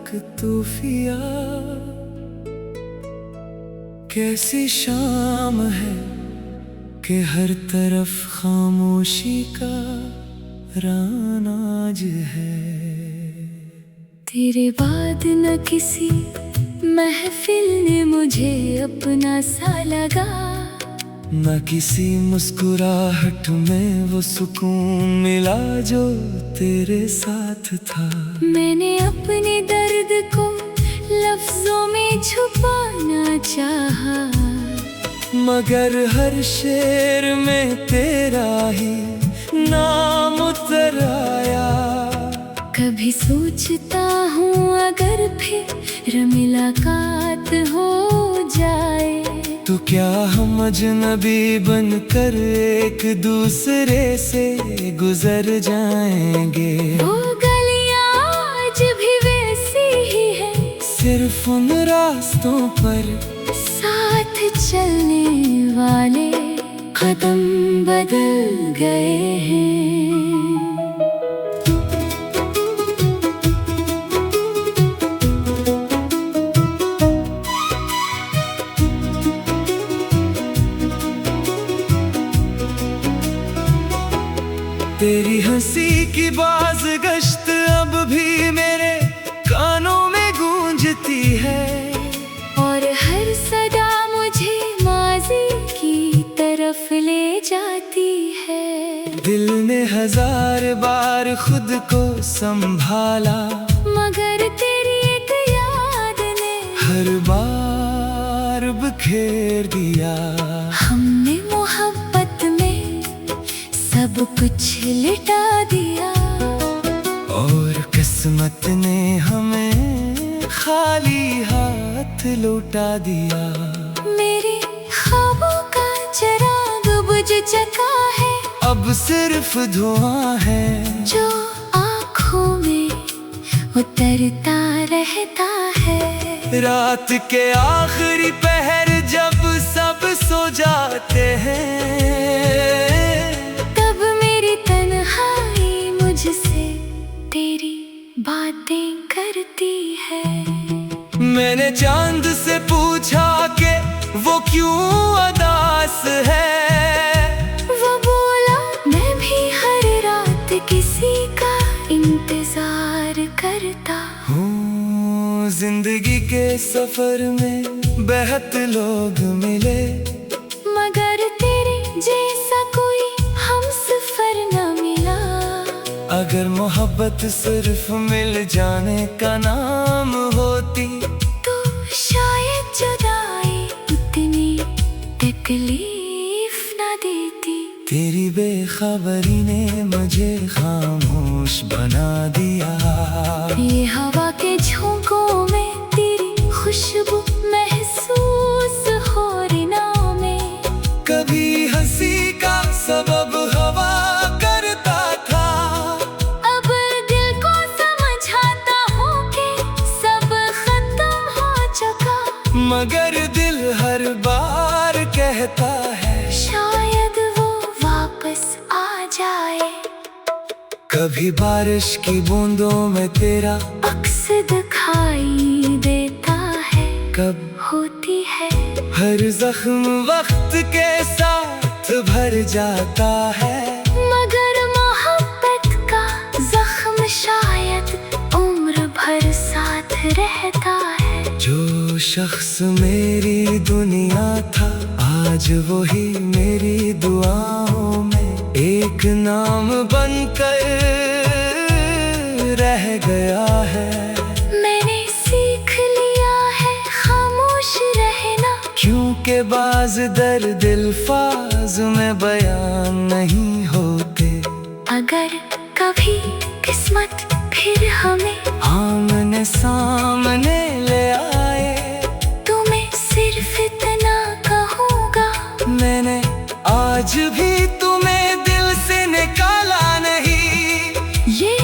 एक तूफिया। कैसी शाम है कि हर तरफ खामोशी का रानाज है। तेरे बाद न किसी महफिल ने मुझे अपना सा लगा, न किसी मुस्कुराहट में वो सुकून मिला जो तेरे साथ था। मैंने अपने दर्द को लफ्जों में छुपाना चाहा, मगर हर शेर में तेरा ही नाम उतर आया। कभी सोचता हूँ अगर फिर मुलाकात हो जाए, तो क्या हम अजनबी बनकर एक दूसरे से गुजर जाएंगे। वो गलियां आज भी वैसी ही है, सिर्फ उन रास्तों पर साथ चलने वाले कदम बदल गए हैं। तेरी हंसी की बाज गश्त अब भी मेरे कानों में गूंजती है, और हर सदा मुझे माजी की तरफ ले जाती है। दिल ने हजार बार खुद को संभाला, मगर तेरी एक याद ने हर बार बिखेर दिया। हमने मोहब्बत में सब कुछ लिटा दिया, और किस्मत ने हमें खाली हाथ लौटा दिया। मेरे ख्वाबों का चिराग बुझ चुका है, अब सिर्फ धुआं है जो आँखों में उतरता रहता है। रात के आखिरी पहर जब सब सो जाते हैं, तब मेरी तन्हाई मुझसे तेरी बातें करती है। मैंने चांद से पूछा कि वो क्यों उदास है। वो बोला मैं भी हर रात किसी का इंतजार करता हूँ। जिंदगी के सफर में बेहद लोग मिले, मगर तेरे जैसा कोई हमसफर न मिला। अगर मोहब्बत सिर्फ मिल जाने का नाम होती, तो शायद जुदाई उतनी तकलीफ न देती। तेरी बेखबरी ने मुझे खामोश बना दिया। ये हवा के झोंकों में तेरी खुशबू महसूस हो रना में। कभी हंसी का सबब हवा करता था, अब दिल को समझाता हूँ कि सब खत्म हो चुका। मगर दिल हर बार कहता है शायद वो वापस आ जाए। कभी बारिश की बूंदों में तेरा अक्स दिखाई देता है, कब होती है हर जख्म वक्त के साथ भर जाता है। मगर मोहब्बत का जख्म शायद उम्र भर साथ रहता है। जो शख्स मेरी दुनिया था, आज वही मेरी दुआओं में एक नाम बनकर रह गया है। मैंने सीख लिया है खामोश रहना, क्योंकि बाज दर्द अल्फाज में बयान नहीं होते। अगर कभी किस्मत फिर हमें आमने सामने ले आए, तो मैं सिर्फ इतना कहूँगा, मैंने आज भी तुम्हें दिल से निकाला नहीं। ये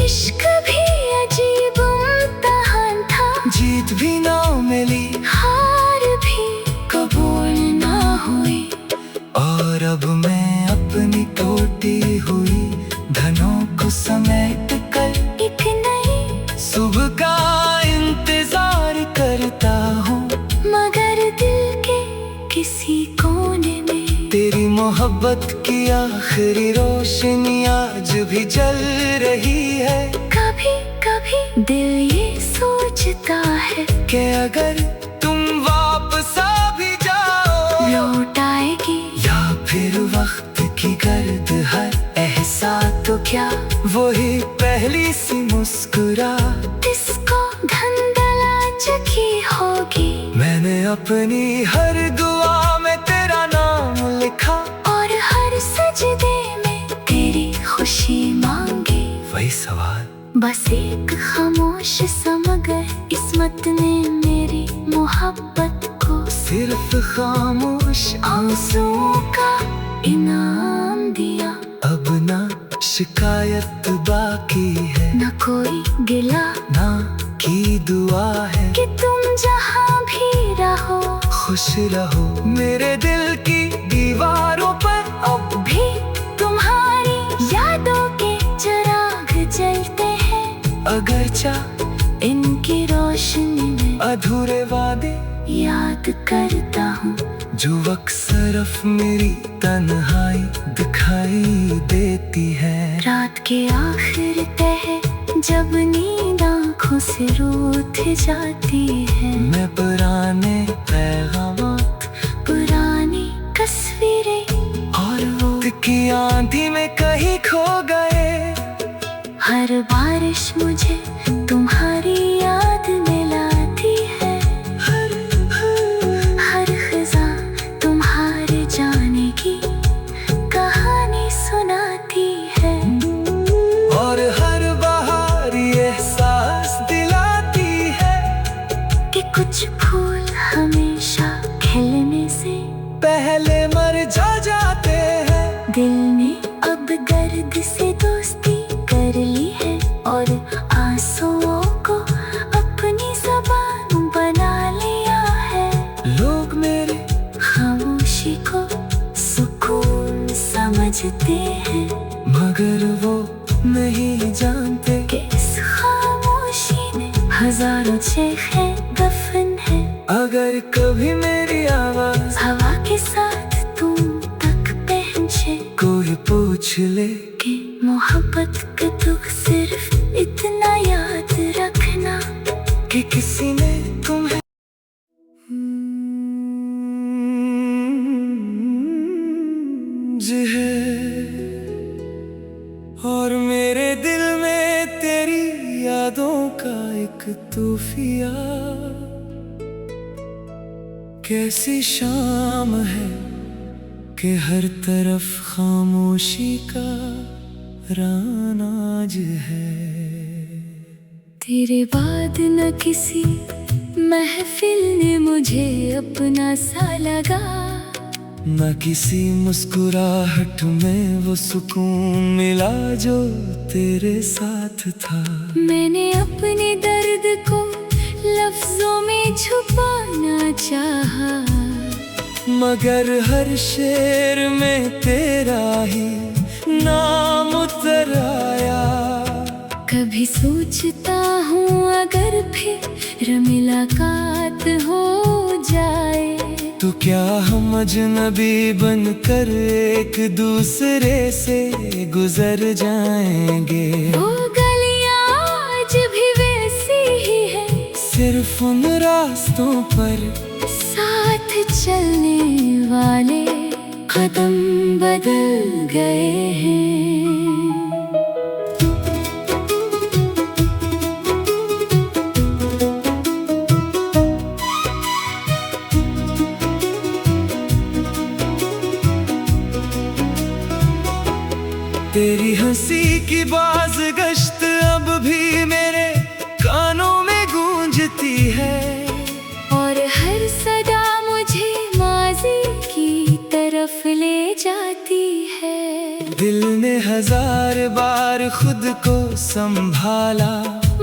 इश्क भी अजीब इम्तिहान था, जीत भी ना मिली, हार भी कबूल ना हुई। और अब मैं अपनी टूटी हुई धनों को समेट कर एक नई सुबह का मोहब्बत की आखिरी रोशनी आज भी जल रही है। कभी कभी दिल ये सोचता है कि अगर तुम वापस आ भी जाओ लौट आएगी, या फिर वक्त की गर्द हर एहसास तो क्या वही पहली सी मुस्कुराहट इसको धंधला चुकी होगी। मैंने अपनी हर दुआ में तेरा नाम लिखा और हर सजदे में तेरी खुशी मांगी। वही सवाल बस एक खामोश सा मगर किस्मत ने मेरी मोहब्बत को सिर्फ खामोश आंसुओं का इनाम दिया। अब ना शिकायत बाकी है, न कोई गिला ना की दुआ है कि तुम जहाँ भी रहो खुश रहो। मेरे दिल की दीवारों पर अब भी तुम्हारी यादों के चिराग जलते हैं। अगर इनकी रोशनी में अधूरे वादे याद करता हूँ, जो अक्सर मेरी तन्हाई दिखाई देती है। रात के आखिर तह जब नींद आँखों से रूठ जाती है। मैं पुराने पैगामात, पुरानी तस्वीरें और वक्त की आंधी में कहीं खो गए। हर बारिश मुझे तुम्हारी याद दिलाती है। हर खिज़ां तुम्हारे जाने की कहानी सुनाती है। और हर बहार ये एहसास दिलाती है कि कुछ फूल हमेशा खिलने से पहले मर जाते हैं। दिल ने अब दर्द से दोस्ती कर ली है और आंसुओं को अपनी ज़बान बना लिया है। लोग मेरे खामोशी को सुकून समझते हैं, मगर वो नहीं जानते कि इस खामोशी में हजारों चेहरे दफन है। अगर कभी मेरी आवाज हवा के साथ तुम तक पहुंचे, कोई पूछ ले कि मोहब्बत का दुख सिर्फ इतना याद रखना कि किसी ने तुम्हें है। और मेरे दिल में तेरी यादों का एक तूफिया। कैसी शाम है कि हर तरफ खामोशी का रानाज है। तेरे बाद न किसी महफिल ने मुझे अपना सा लगा, न किसी मुस्कुराहट में वो सुकून मिला जो तेरे साथ था। मैंने अपने दर्द को लफ्जों में छुपाना चाहा, मगर हर शेर में तेरा ही नाम उतर आया। कभी सोचता हूँ अगर फिर मुलाकात हो जाए, तो क्या हम अजनबी बनकर एक दूसरे से गुजर जाएंगे। वो गलियां आज भी वैसी ही है, सिर्फ उन रास्तों पर साथ चलने वाले कदम बदल गए हैं। तेरी हंसी की बाज गश्त अब भी मेरे कानों में गूंजती है। और हर सदा मुझे माजी की तरफ ले जाती है। दिल ने हजार बार खुद को संभाला,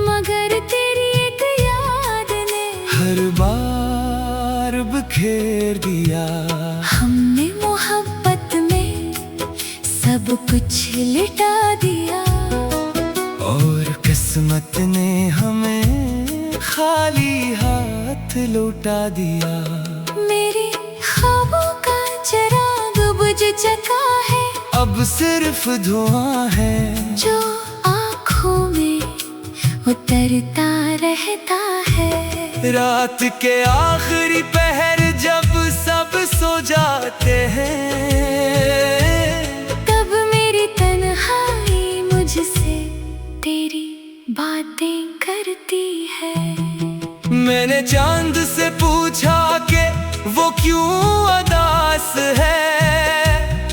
मगर तेरी एक याद ने हर बार बिखेर दिया। हमने मोहब्बत में सब कुछ लिटा दिया, और किस्मत ने हमें खाली हाथ लौटा दिया। मेरे ख्वाबों का चिराग बुझ सूरज जगा है, अब सिर्फ धुआं है जो आँखों में उतरता रहता है। रात के आखिरी पहर जब सब सो जाते हैं, तब मेरी तन्हाई मुझसे तेरी बातें करती है। मैंने चांद से पूछा कि वो क्यों उदास है,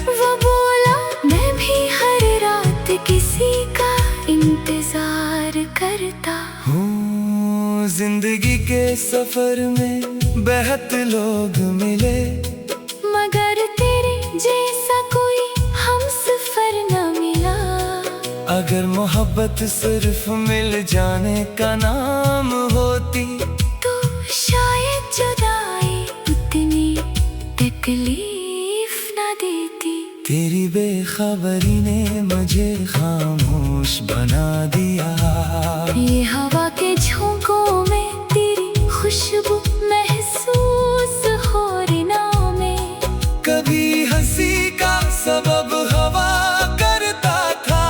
वो बोला मैं भी हर रात किसी का इंतजार करता हूँ। जिंदगी के सफर में बेहद लोग मिले, मगर तेरे जैसा कोई हमसफर न मिला। अगर मोहब्बत सिर्फ मिल जाने का नाम होती, तो शायद जुदाई उतनी तकलीफ न देती। तेरी बेखबरी ने मुझे खामोश बना दिया। ये हवा के झोंकों में तेरी खुशबू महसूस हो रना में। कभी हंसी का सबब हवा करता था,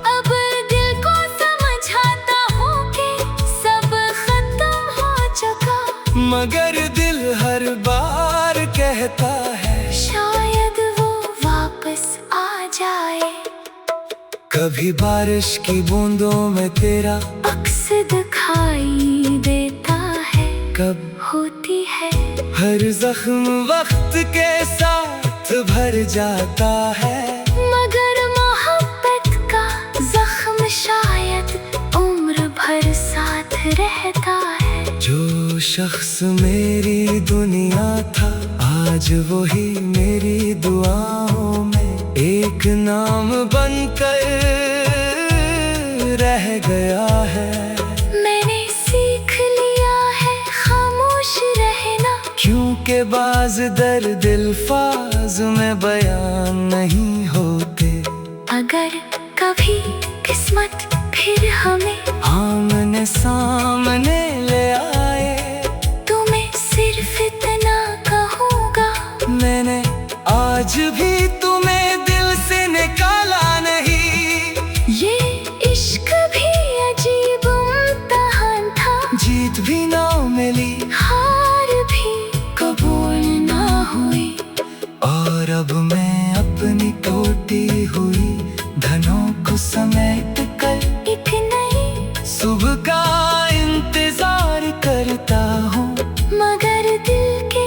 अब दिल को समझाता हूँ कि सब खत्म हो चुका। मगर दिल हर बार कहता है शायद वो वापस आ जाए। कभी बारिश की बूंदों में तेरा अक्स दिखाई देता है, कब होती है हर जख्म वक्त के साथ भर जाता है। मगर मोहब्बत का जख्म शायद उम्र भर साथ रहता है। जो शख्स मेरी दुनिया था, आज वही मेरी दुआओं में एक नाम बनकर रह गया है। मैंने सीख लिया है खामोश रहना, क्योंकि बाज दर्द अल्फाज में बयान नहीं होते। अगर कभी किस्मत फिर हमें आमने सामने ले आए, तो मैं सिर्फ इतना कहूँगा, मैंने आज भी तुम्हें दिल से निकाला नहीं। ये इश्क भी अजीब इम्तिहान था। जीत भी ना मिली, हार भी कबूल ना हुई। और अब मैं अपनी टूटी हुई धनों को समेट कर एक नई सुबह का इंतजार करता हूँ। मगर दिल के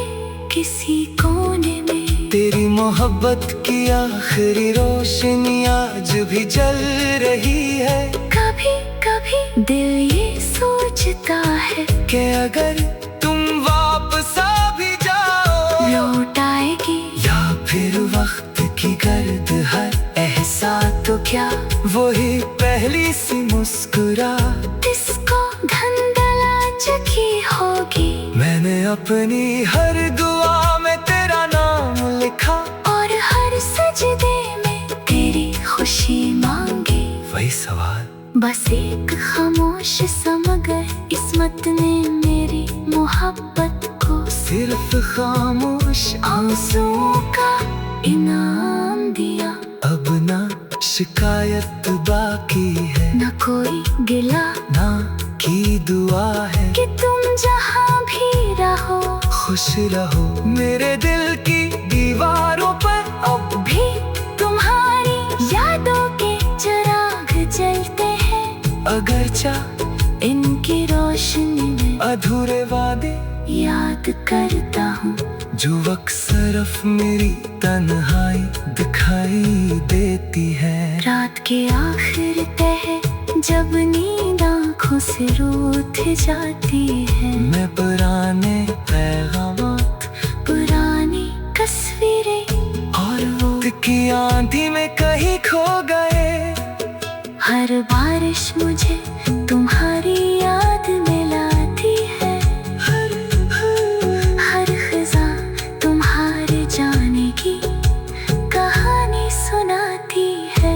किसी कोने में तेरी मोहब्बत की आखिरी रोशनी आज भी जल रही है। कभी कभी दिल ये सोचता है कि अगर तुम वापस आ भी जाओ, लौट आएगी या फिर वक्त की गर्द हर एहसास तो क्या वही पहली सी मुस्कुराहट इसको धंधला चुकी होगी। मैंने अपनी हर दुआ में तेरा नाम लिखा, और हर सजदे में तेरी खुशी मांगी। वही सवाल बस एक खामोश सा मगर किस्मत ने मेरी मोहब्बत को सिर्फ खामोश आंसुओं का इनाम दिया। अब ना शिकायत बाकी है, न कोई गिला ना की दुआ है कि तुम जहाँ भी रहो खुश रहो। मेरे दिल की दीवारों पर अब भी तुम्हारी यादों के चिराग जलते हैं। अगर चाह इनकी रोशनी में अधूरे वादे याद करता हूँ, जो अक्सर मेरी तन्हाई दिखाई देती है। रात के आखिर तह जब नींद आँखों से रूठ जाती है। मैं पुराने पैगामात, पुरानी तस्वीरें और वक्त की आंधी में कहीं खो गए। हर बारिश मुझे तुम्हारी याद मिलाती है। हर खिजा तुम्हारे जाने की कहानी सुनाती है।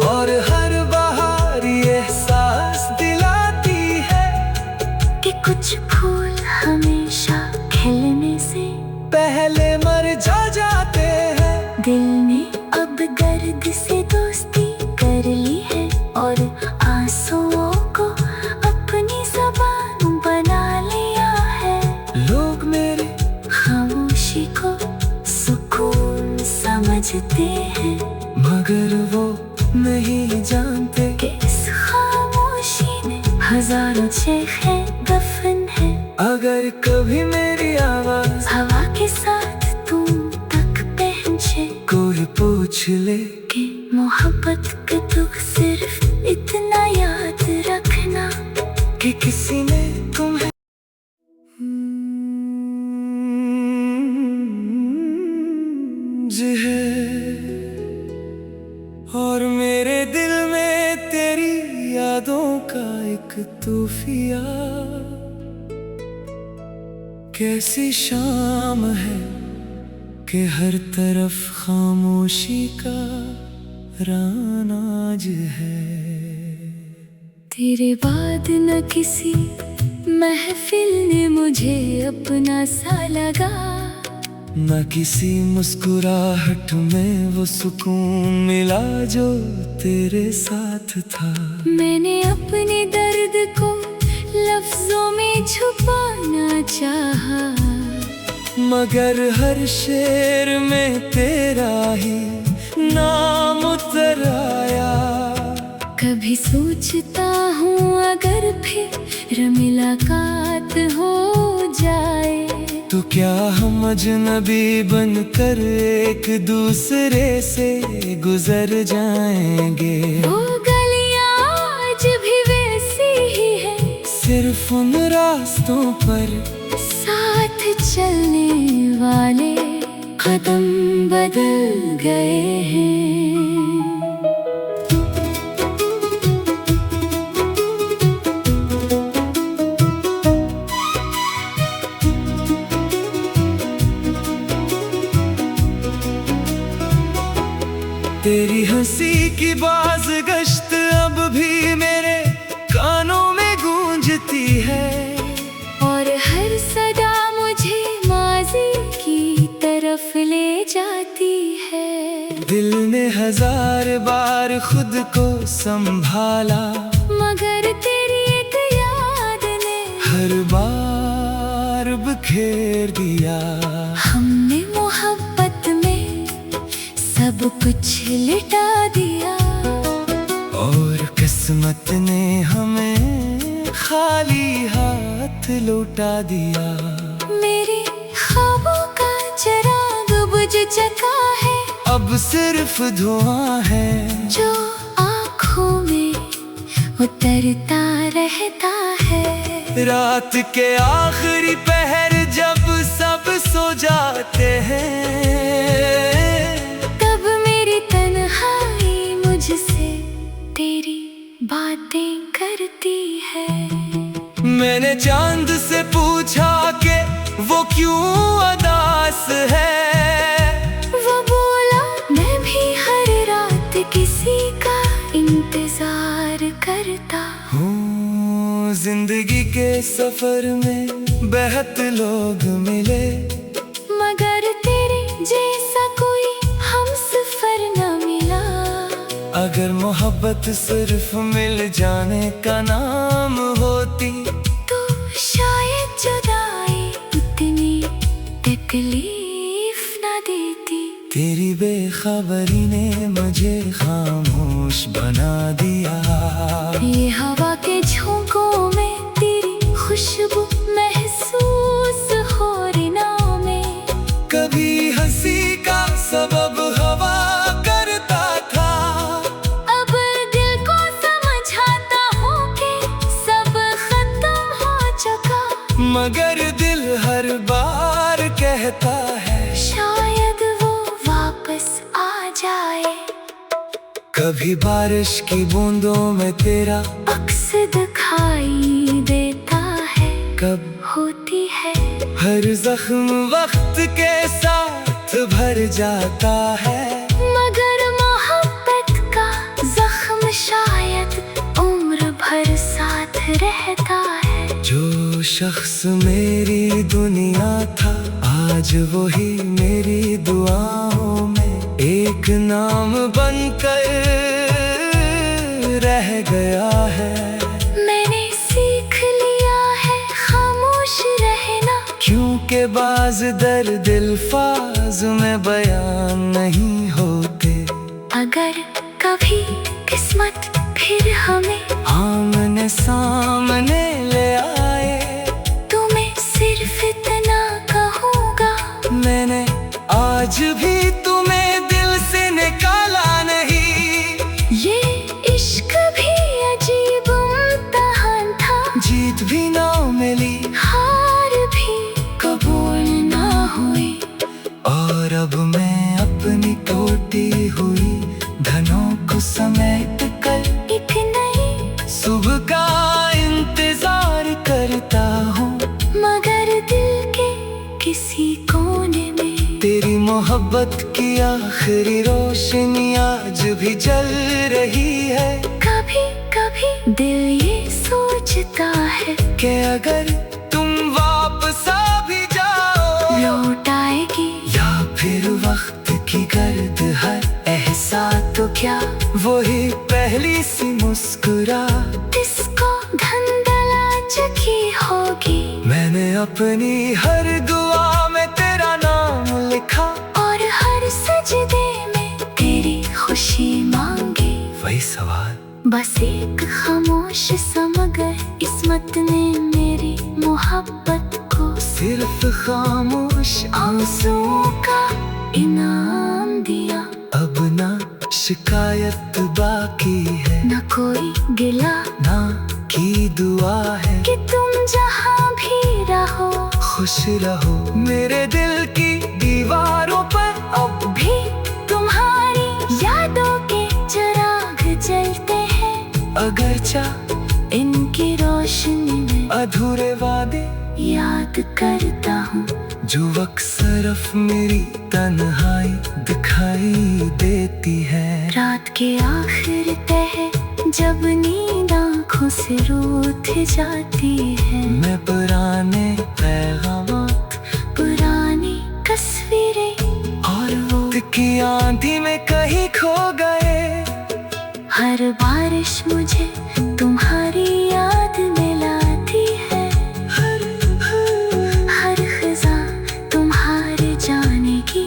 और हर बहार ये एहसास दिलाती है कि कुछ फूल हमेशा खिलने से पहले मर जाते दिल ने अब दर्द से दोस्ती कर ली है और आंसुओं को अपनी ज़बान बना लिया है। लोग मेरे खामोशी को सुकून समझते हैं, मगर वो नहीं जानते कि इस खामोशी में हजारों चेहरे दफन है। अगर कभी मेरी आवाज हवा के साथ तुम तक पहुंचे, कोई पूछ ले कि मोहब्बत का दुख सिर्फ इतना याद रखना कि किसी ने तुम्हें है और मेरे दिल में तेरी यादों का एक तूफिया। कैसी शाम है कि हर तरफ खामोशी का रानाज है। तेरे बाद न किसी महफिल ने मुझे अपना सा लगा, न किसी मुस्कुराहट में वो सुकून मिला जो तेरे साथ था। मैंने अपने दर्द को लफ्जों में छुपाना चाहा, मगर हर शेर में तेरा ही नाम उतर आया। कभी सोचता हूँ अगर फिर मुलाकात हो जाए, तो क्या हम अजनबी बनकर एक दूसरे से गुजर जाएंगे। वो गलियां आज भी वैसी ही है, सिर्फ उन रास्तों पर साथ चलने वाले कदम बदल गए हैं। तेरी हंसी की बाज गश्त अब भी मेरे कानों में गूंजती है, और हर सदा मुझे माजी की तरफ ले जाती है। दिल ने हजार बार खुद को संभाला, मगर तेरी एक याद ने हर बार बिखेर दिया। हमने मोहब्बत में सब कुछ लिटा दिया, और किस्मत ने हमें खाली हाथ लौटा दिया। मेरे ख्वाबों का चिराग बुझ चुका है, अब सिर्फ धुआं है जो आँखों में उतरता रहता है। रात के आखिरी पहर जब सब सो जाते हैं, तब मेरी तन्हाई मुझसे तेरी बातें करती है। मैंने चांद से पूछा कि वो क्यों उदास है। वो बोला मैं भी हर रात किसी का इंतजार करता हूँ। जिंदगी के सफर में बेहद लोग मिले, मगर तेरे जैसा कोई हमसफर न मिला। अगर मोहब्बत सिर्फ मिल जाने का नाम होती, तो शायद जुदाई उतनी तकलीफ न देती। तेरी बेखबरी ने मुझे खामोश बना दिया। ये हवा के झोंकों में तेरी खुशबू महसूस हो रहा में। कभी हंसी का सबब हवा करता था, अब दिल को समझाता हूँ कि सब खत्म हो चुका। मगर दिल हर बार कहता है शायद वो वापस आ जाए। कभी बारिश की बूंदों में तेरा अक्स दिखाई देता है, कब होती है हर जख्म वक्त के साथ भर जाता है। मगर मोहब्बत का जख्म शायद उम्र भर साथ रहता है। जो शख्स मेरी दुनिया था, आज वही मेरी दुआओं में एक नाम बनकर रह गया है। मैंने सीख लिया है खामोश रहना, क्योंकि बाज दर्द अल्फाज में बयान नहीं होते। अगर कभी किस्मत फिर हमें आमने सामने ले आए, तो मैं सिर्फ इतना कहूँगा, मैंने आज भी तुम्हें दिल से निकाला नहीं। ये इश्क भी अजीब इम्तिहान था, जीत भी ना मिली, हार भी कबूल ना हुई। और अब मैं अपनी टूटी हुई धनों को समेट कर एक नई सुबह का इंतजार करता हूँ। मगर दिल के किसी कोने में तेरी मोहब्बत की आखिरी रोशनी आज भी जल रही है। कभी कभी दिल ये सोचता है कि अगर तुम वापस आ भी जाओ, लौट आएगी, या फिर वक्त की गर्द हर एहसास तो क्या वही पहली सी मुस्कुराहट इसको धंधला चुकी होगी। मैंने अपनी हर दुआ में तेरा नाम लिखा, और हर सजदे में तेरी खुशी मांगी। वही सवाल, बस एक खामोश सा मगर किस्मत ने मेरी मोहब्बत को सिर्फ खामोश आंसुओं का इनाम दिया। अब ना शिकायत बाकी है, न कोई गिला ना की दुआ है कि तुम जहाँ भी रहो, खुश रहो। मेरे दिल की दीवारों पर अब भी तुम्हारी यादों के चिराग जलते हैं। अगर चाह इनकी रोशनी में अधूरे वादे याद करता हूँ, जो अक्सर मेरी तन्हाई दिखाई देती है। रात के आखिर तह जब नींद आँखों से रूठ जाती है। मैं पुराने पैगामात, पुरानी तस्वीरें और वो की आंधी में कहीं खो गए। हर बारिश मुझे तुम्हारी याद मिलाती है। हर खिज़ां तुम्हारे जाने की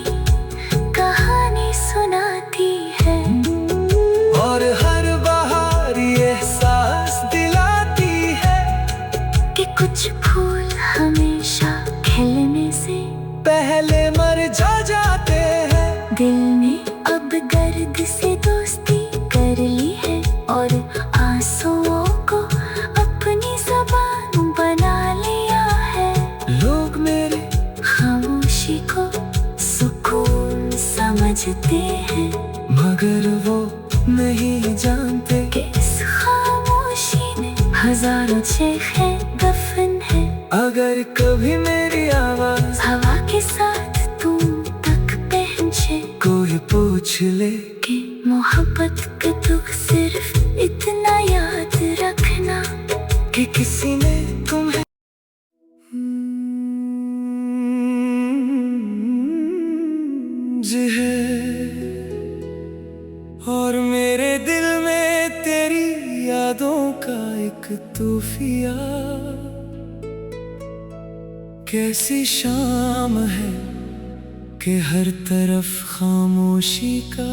कहानी सुनाती है। और हर बहार ये एहसास दिलाती है कि कुछ फूल हमेशा खिलने से पहले मर जाते हैं। दिल ने अब दर्द से दोस्ती कर ली है, और आंसुओं को अपनी ज़बान बना लिया है। लोग मेरे खामोशी को सुकून समझते हैं, मगर वो नहीं जानते कि इस खामोशी में हजारों चेखें दफन है। अगर कभी मेरी आवाज हवा के साथ तुम तक पहुंचे, कोई पूछ ले कि मोहब्बत का दुख सिर्फ इतना याद रखना कि किसी ने तुम्हें है। और मेरे दिल में तेरी यादों का एक तूफिया, कैसी शाम है कि हर तरफ खामोशी का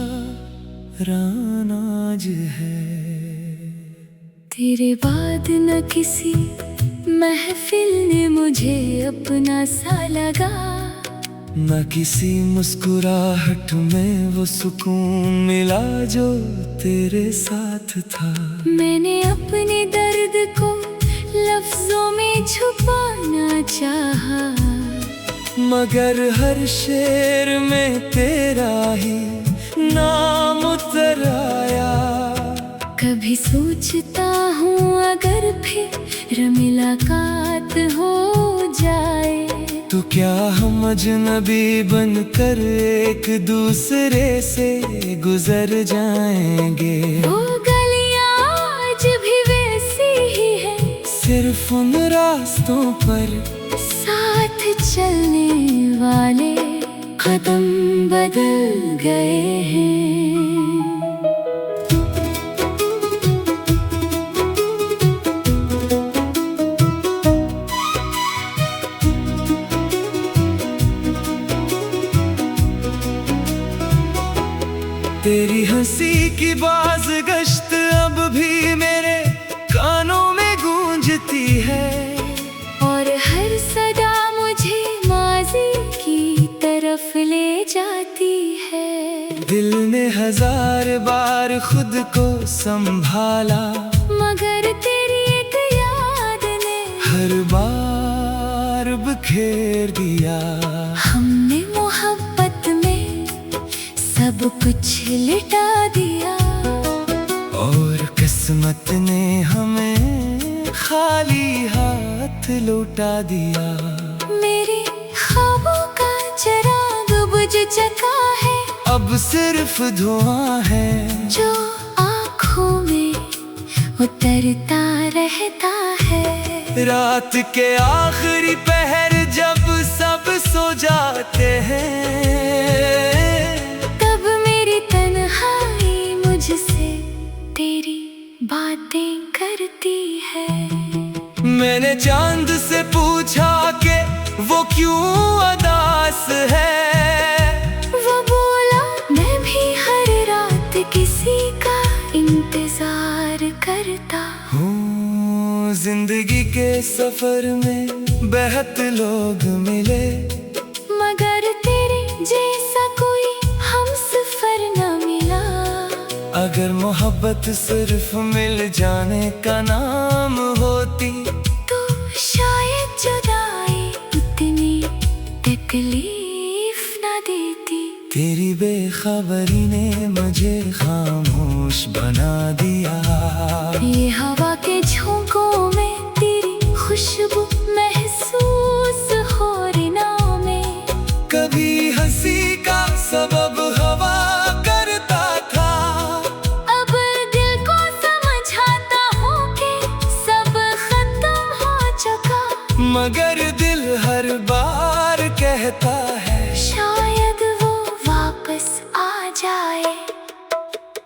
रानाज है। तेरे बाद न किसी महफिल ने मुझे अपना सा लगा, न किसी मुस्कुराहट में वो सुकून मिला जो तेरे साथ था। मैंने अपने दर्द को लफ्जों में छुपाना चाहा, मगर हर शेर में तेरा ही नाम उतर आया। कभी सोचता हूँ अगर फिर मुलाकात हो जाए, तो क्या हम अजनबी बनकर एक दूसरे से गुजर जाएंगे। वो गलियां आज भी वैसी ही है, सिर्फ उन रास्तों पर साथ चलने वाले कदम बदल गए हैं। तेरी हंसी की बाज गश्त अब भी मेरे कानों में गूंजती है, और हर सदा मुझे माज़ी की तरफ ले जाती है। दिल ने 1000 बार खुद को संभाला, मगर तेरी एक याद ने हर बार बिखेर दिया। हमने मोहब्बत में सब कुछ लिटा दिया, और किस्मत ने हमें खाली हाथ लौटा दिया। मेरे ख्वाबों का चिराग बुझ चुका है, अब सिर्फ धुआं है जो आँखों में उतरता रहता है। रात के आखिरी पहर जब सब सो जाते हैं, तब मेरी तन्हाई मुझसे तेरी बातें करती है। मैंने चांद से पूछा कि वो क्यों उदास है, वो बोला मैं भी हर रात किसी का इंतजार करता हूँ। जिंदगी के सफर में बेहद लोग मिले, मगर तेरे जैसा कोई हमसफर न मिला। अगर मोहब्बत सिर्फ मिल जाने का नाम होती, तो शायद जुदाई उतनी तकलीफ न देती। तेरी बेखबरी ने मुझे खामोश बना दिया। ये हवा के झोंकों में तेरी खुशबू महसूस हो रना में। कभी हंसी का सबब हवा करता था, अब दिल को समझाता हूँ कि सब खत्म हो चुका। मगर दिल हर बार कहता है शायद वो वापस आ जाए।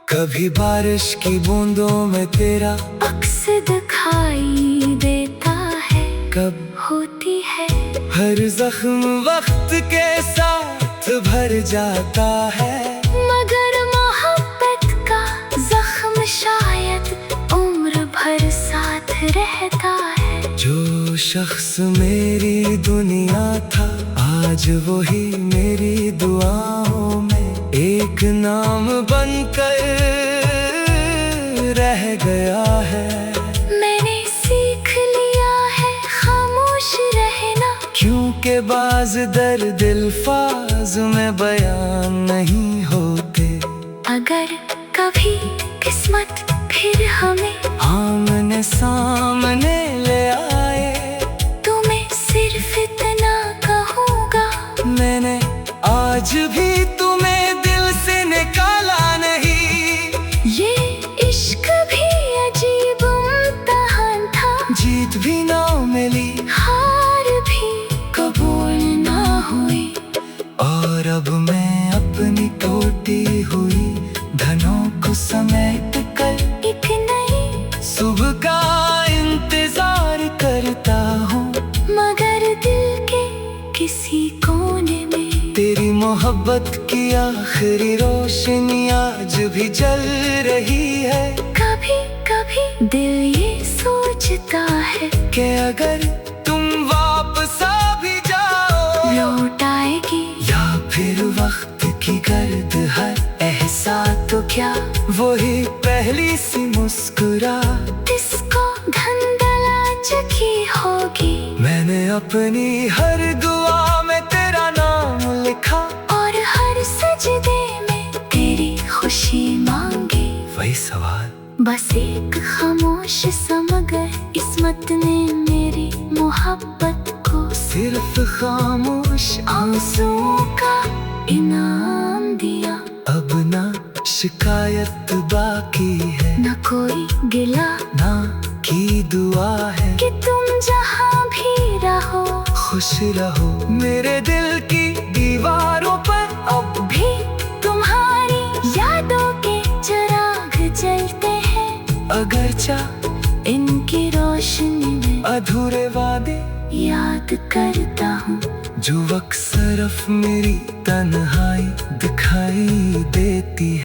कभी बारिश की बूंदों में तेरा अक्स दिखाई देता है, कब होती है हर जख्म वक्त के साथ भर जाता है। मगर मोहब्बत का जख्म शायद उम्र भर साथ रहता है। जो शख्स मेरी दुनिया था, आज वही मेरी दुआओं में एक नाम बनकर रह गया है। मैंने सीख लिया है खामोश रहना, क्योंकि बाज दर्द अल्फाज में बयान नहीं होते। अगर कभी किस्मत फिर हमें आमने सामने ले आए, तो मैं सिर्फ इतना कहूँगा, मैंने आज भी तुम्हें दिल से निकाला नहीं। ये इश्क भी अजीब इम्तिहान था। जीत भी ना मिली, हार भी कबूल ना हुई, और अब मैं अपनी टूटी हुई धनों को समेट कर एक नई सुबह का इंतजार करता हूँ। मगर दिल के किसी कोने में तेरी मोहब्बत की आखिरी रोशनी आज भी जल रही है। कभी कभी दिल ये सोचता है कि अगर तुम वापस आ भी जाओ, लौट आएगी, या फिर वक्त की गर्द हर एहसास तो क्या वही पहली सी मुस्कुराहट इसको धंधला चुकी होगी। मैंने अपनी हर दुआ में तेरा नाम लिखा, और हर सजदे में तेरी खुशी मांगी। वही सवाल बस एक खामोश सा मगर किस्मत ने मेरी मोहब्बत को सिर्फ खामोश आंसुओं का इनाम दिया। अब ना शिकायत बाकी है, न कोई गिला ना की दुआ है कि तुम जहाँ भी रहो खुश रहो। मेरे दिल की दीवारों पर अगरचा इनकी रोशनी में अधूरे वादे याद करता हूँ, जो अक्सर मेरी तन्हाई दिखाई देती है।